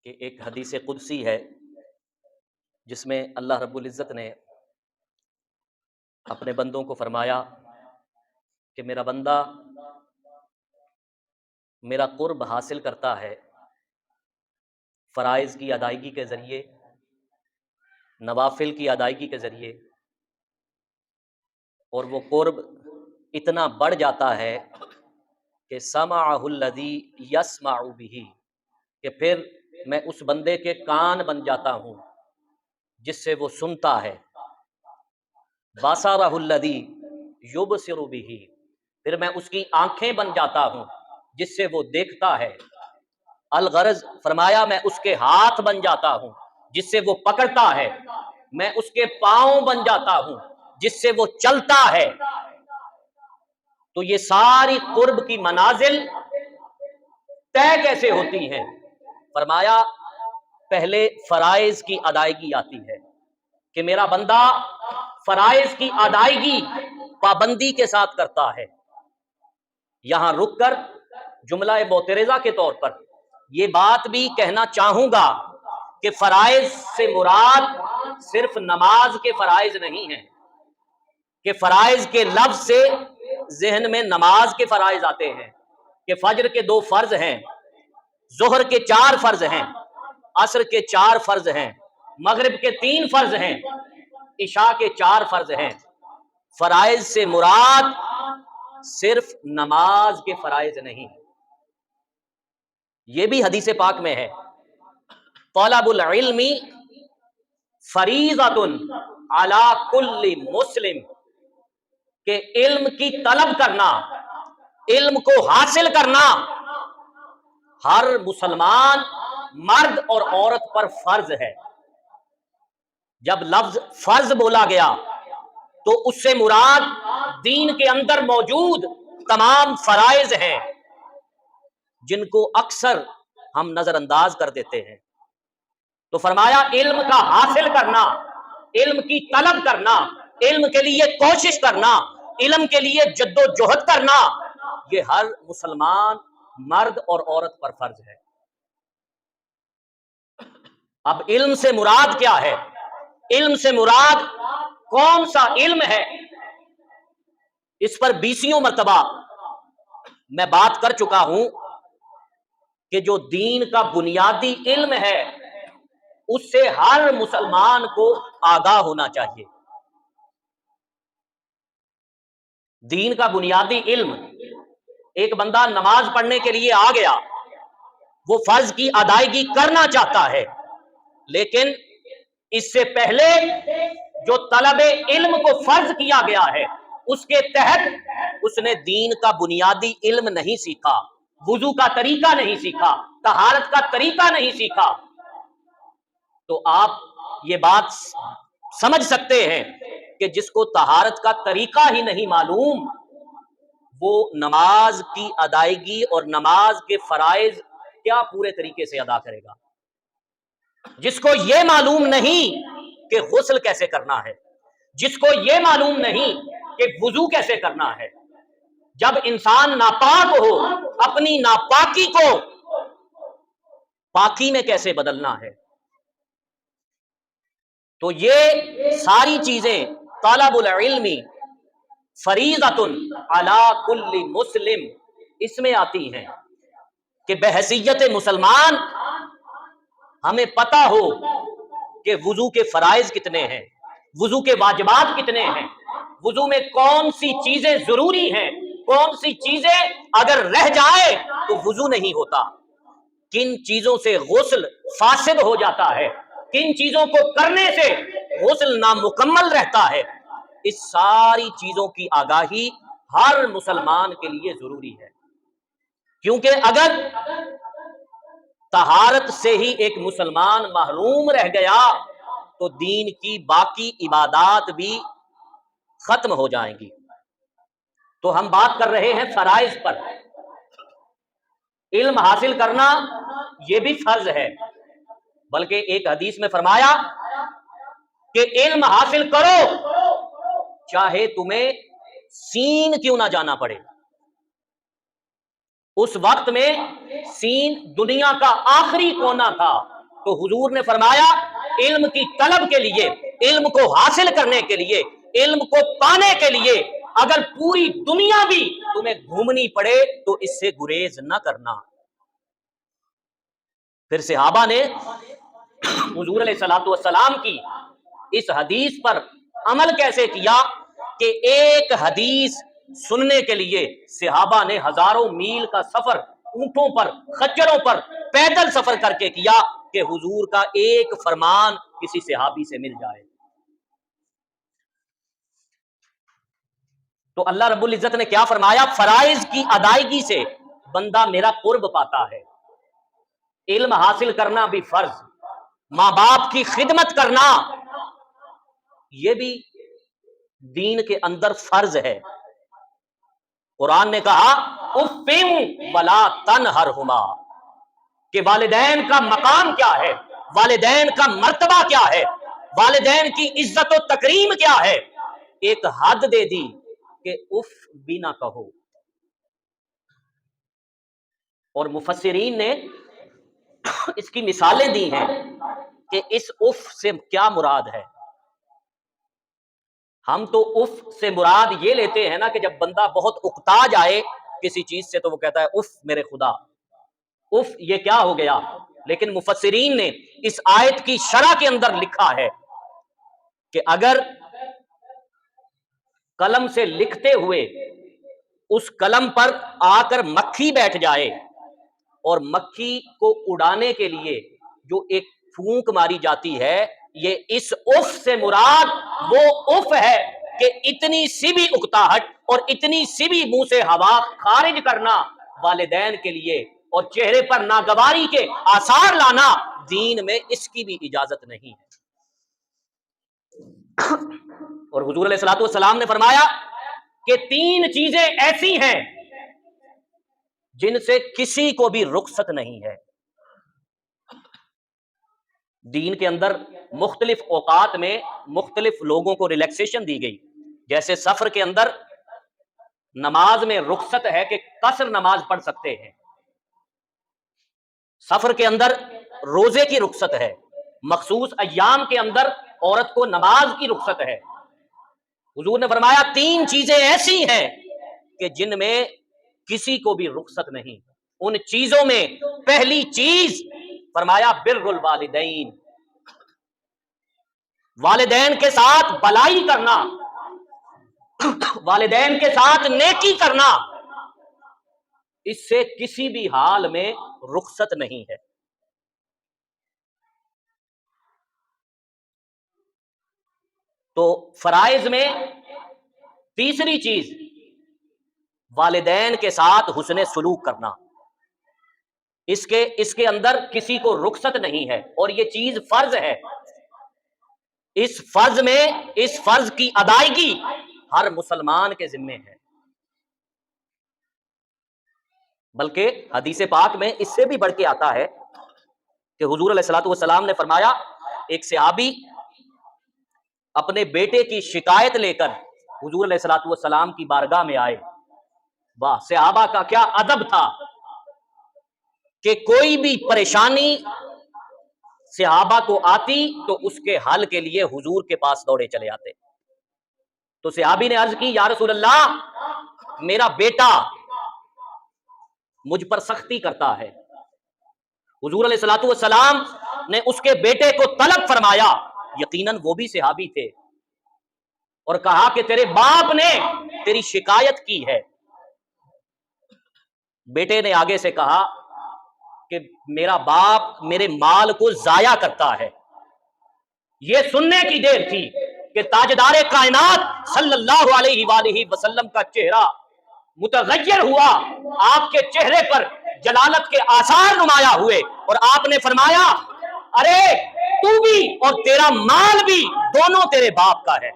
کہ ایک حدیث قدسی ہے جس میں اللہ رب العزت نے اپنے بندوں کو فرمایا کہ میرا بندہ میرا قرب حاصل کرتا ہے فرائض کی ادائیگی کے ذریعے، نوافل کی ادائیگی کے ذریعے، اور وہ قرب اتنا بڑھ جاتا ہے کہ سمعہ الذی یسمع بہ، کہ پھر میں اس بندے کے کان بن جاتا ہوں جس سے وہ سنتا ہے، بصرہ الذی یبصر بہ، پھر میں اس کی آنکھیں بن جاتا ہوں جس سے وہ دیکھتا ہے، الغرض فرمایا میں اس کے ہاتھ بن جاتا ہوں جس سے وہ پکڑتا ہے، میں اس کے پاؤں بن جاتا ہوں جس سے وہ چلتا ہے۔ تو یہ ساری قرب کی منازل طے کیسے ہوتی ہیں؟ فرمایا پہلے فرائض کی ادائیگی آتی ہے کہ میرا بندہ فرائض کی ادائیگی پابندی کے ساتھ کرتا ہے۔ یہاں رک کر جملہ معترضہ کے طور پر یہ بات بھی کہنا چاہوں گا کہ فرائض سے مراد صرف نماز کے فرائض نہیں ہیں، کہ فرائض کے لفظ سے ذہن میں نماز کے فرائض آتے ہیں کہ فجر کے 2 فرض ہیں، ظہر کے 4 فرض ہیں، عصر کے 4 فرض ہیں، مغرب کے 3 فرض ہیں، عشاء کے 4 فرض ہیں۔ فرائض سے مراد صرف نماز کے فرائض نہیں، یہ بھی حدیث پاک میں ہے، طلب العلم فریضۃ علی کل مسلم، کہ علم کی طلب کرنا، علم کو حاصل کرنا ہر مسلمان مرد اور عورت پر فرض ہے۔ جب لفظ فرض بولا گیا تو اس سے مراد دین کے اندر موجود تمام فرائض ہیں جن کو اکثر ہم نظر انداز کر دیتے ہیں۔ تو فرمایا علم کا حاصل کرنا، علم کی طلب کرنا، علم کے لیے کوشش کرنا، علم کے لیے جد و جہد کرنا، یہ ہر مسلمان مرد اور عورت پر فرض ہے۔ اب علم سے مراد کیا ہے؟ علم سے مراد کون سا علم ہے؟ اس پر 20 مرتبہ میں بات کر چکا ہوں کہ جو دین کا بنیادی علم ہے اس سے ہر مسلمان کو آگاہ ہونا چاہیے۔ دین کا بنیادی علم، ایک بندہ نماز پڑھنے کے لیے آ گیا، وہ فرض کی ادائیگی کرنا چاہتا ہے، لیکن اس سے پہلے جو طلب علم کو فرض کیا گیا ہے اس کے تحت اس نے دین کا بنیادی علم نہیں سیکھا، وضو کا طریقہ نہیں سیکھا، طہارت کا طریقہ نہیں سیکھا، تو آپ یہ بات سمجھ سکتے ہیں کہ جس کو طہارت کا طریقہ ہی نہیں معلوم وہ نماز کی ادائیگی اور نماز کے فرائض کیا پورے طریقے سے ادا کرے گا۔ جس کو یہ معلوم نہیں کہ غسل کیسے کرنا ہے، جس کو یہ معلوم نہیں کہ وضو کیسے کرنا ہے، جب انسان ناپاک ہو اپنی ناپاکی کو پاکی میں کیسے بدلنا ہے۔ تو یہ ساری چیزیں طلب العلم فریضۃ علی کل مسلم اس میں آتی ہیں کہ بحیثیت مسلمان ہمیں پتہ ہو کہ وضو کے فرائض کتنے ہیں، وضو کے واجبات کتنے ہیں، وضو میں کون سی چیزیں ضروری ہیں، کون سی چیزیں اگر رہ جائے تو وضو نہیں ہوتا، کن چیزوں سے غسل فاسد ہو جاتا ہے، کن چیزوں کو کرنے سے غسل نامکمل رہتا ہے۔ اس ساری چیزوں کی آگاہی ہر مسلمان کے لیے ضروری ہے، کیونکہ اگر طہارت سے ہی ایک مسلمان محروم رہ گیا تو دین کی باقی عبادات بھی ختم ہو جائیں گی۔ تو ہم بات کر رہے ہیں فرائض پر۔ علم حاصل کرنا یہ بھی فرض ہے، بلکہ ایک حدیث میں فرمایا کہ علم حاصل کرو چاہے تمہیں سین کیوں نہ جانا پڑے۔ اس وقت میں سین دنیا کا آخری کونا تھا، تو حضور نے فرمایا علم کی طلب کے لیے، علم کو حاصل کرنے کے لیے، علم کو پانے کے لیے اگر پوری دنیا بھی تمہیں گھومنی پڑے تو اس سے گریز نہ کرنا۔ پھر صحابہ نے حضور علیہ الصلوۃ والسلام کی اس حدیث پر عمل کیسے کیا کہ ایک حدیث سننے کے لیے صحابہ نے ہزاروں میل کا سفر اونٹوں پر، خچروں پر پیدل سفر کر کے کیا کہ حضور کا ایک فرمان کسی صحابی سے مل جائے۔ تو اللہ رب العزت نے کیا فرمایا؟ فرائض کی ادائیگی سے بندہ میرا قرب پاتا ہے۔ علم حاصل کرنا بھی فرض، ماں باپ کی خدمت کرنا یہ بھی دین کے اندر فرض ہے۔ قرآن نے کہا اُفٍ وَلَا تَنْهَرْهُمَا، کہ والدین کا مقام کیا ہے، والدین کا مرتبہ کیا ہے، والدین کی عزت و تکریم کیا ہے۔ ایک حد دے دی کہ اف بھی نہ کہو۔ اور مفسرین نے اس کی مثالیں دی ہیں کہ اس اف سے کیا مراد ہے۔ ہم تو اف سے مراد یہ لیتے ہیں نا کہ جب بندہ بہت اکتا جائے کسی چیز سے تو وہ کہتا ہے اف میرے خدا، اف یہ کیا ہو گیا۔ لیکن مفسرین نے اس آیت کی شرح کے اندر لکھا ہے کہ اگر قلم سے لکھتے ہوئے اس قلم پر آ کر مکھی بیٹھ جائے اور مکھی کو اڑانے کے لیے جو ایک پھونک ماری جاتی ہے، یہ اس اف سے مراد وہ اف ہے کہ اتنی سی بھی اکتاہٹ اور اتنی سی بھی منہ سے ہوا خارج کرنا والدین کے لیے اور چہرے پر ناگواری کے آثار لانا دین میں اس کی بھی اجازت نہیں ہے۔ اور حضور علیہ الصلوۃ والسلام نے فرمایا کہ 3 چیزیں ایسی ہیں جن سے کسی کو بھی رخصت نہیں ہے۔ دین کے اندر مختلف اوقات میں مختلف لوگوں کو ریلیکسیشن دی گئی، جیسے سفر کے اندر نماز میں رخصت ہے کہ قصر نماز پڑھ سکتے ہیں، سفر کے اندر روزے کی رخصت ہے، مخصوص ایام کے اندر عورت کو نماز کی رخصت ہے۔ حضور نے فرمایا 3 چیزیں ایسی ہیں کہ جن میں کسی کو بھی رخصت نہیں۔ ان چیزوں میں پہلی چیز فرمایا بر الوالدین، والدین کے ساتھ بلائی کرنا، والدین کے ساتھ نیکی کرنا، اس سے کسی بھی حال میں رخصت نہیں ہے۔ تو فرائض میں تیسری چیز والدین کے ساتھ حسن سلوک کرنا، اس کے اندر کسی کو رخصت نہیں ہے اور یہ چیز فرض ہے۔ اس فرض کی ادائیگی ہر مسلمان کے ذمے ہے، بلکہ حدیث پاک میں اس سے بھی بڑھ کے آتا ہے کہ حضور علیہ الصلوۃ والسلام نے فرمایا ایک صحابی اپنے بیٹے کی شکایت لے کر حضور علیہ الصلوۃ والسلام کی بارگاہ میں آئے۔ واہ، صحابہ کا کیا ادب تھا کہ کوئی بھی پریشانی صحابہ کو آتی تو اس کے حل کے لیے حضور کے پاس دوڑے چلے آتے۔ تو صحابی نے عرض کی یا رسول اللہ میرا بیٹا مجھ پر سختی کرتا ہے۔ حضور علیہ الصلوۃ والسلام نے اس کے بیٹے کو طلب فرمایا، یقیناً وہ بھی صحابی تھے، اور کہا کہ تیرے باپ نے تیری شکایت کی ہے۔ بیٹے نے آگے سے کہا کہ میرا باپ میرے مال کو ضائع کرتا ہے۔ یہ سننے کی دیر تھی کہ تاجدار کائنات صلی اللہ علیہ وآلہ وسلم کا چہرہ متغیر ہوا، آپ کے چہرے پر جلالت کے آثار نمایاں ہوئے، اور آپ نے فرمایا ارے تو بھی اور تیرا مال بھی دونوں تیرے باپ کا ہے۔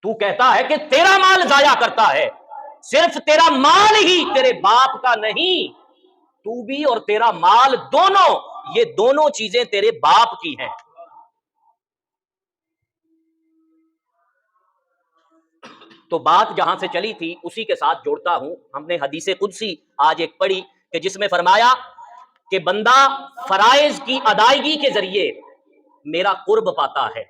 تو کہتا ہے کہ تیرا مال ضائع کرتا ہے، صرف تیرا مال ہی تیرے باپ کا نہیں، تو بھی اور تیرا مال دونوں، یہ دونوں چیزیں تیرے باپ کی ہیں۔ تو بات جہاں سے چلی تھی اسی کے ساتھ جوڑتا ہوں۔ ہم نے حدیث قدسی آج ایک پڑھی کہ جس میں فرمایا کہ بندہ فرائض کی ادائیگی کے ذریعے میرا قرب پاتا ہے،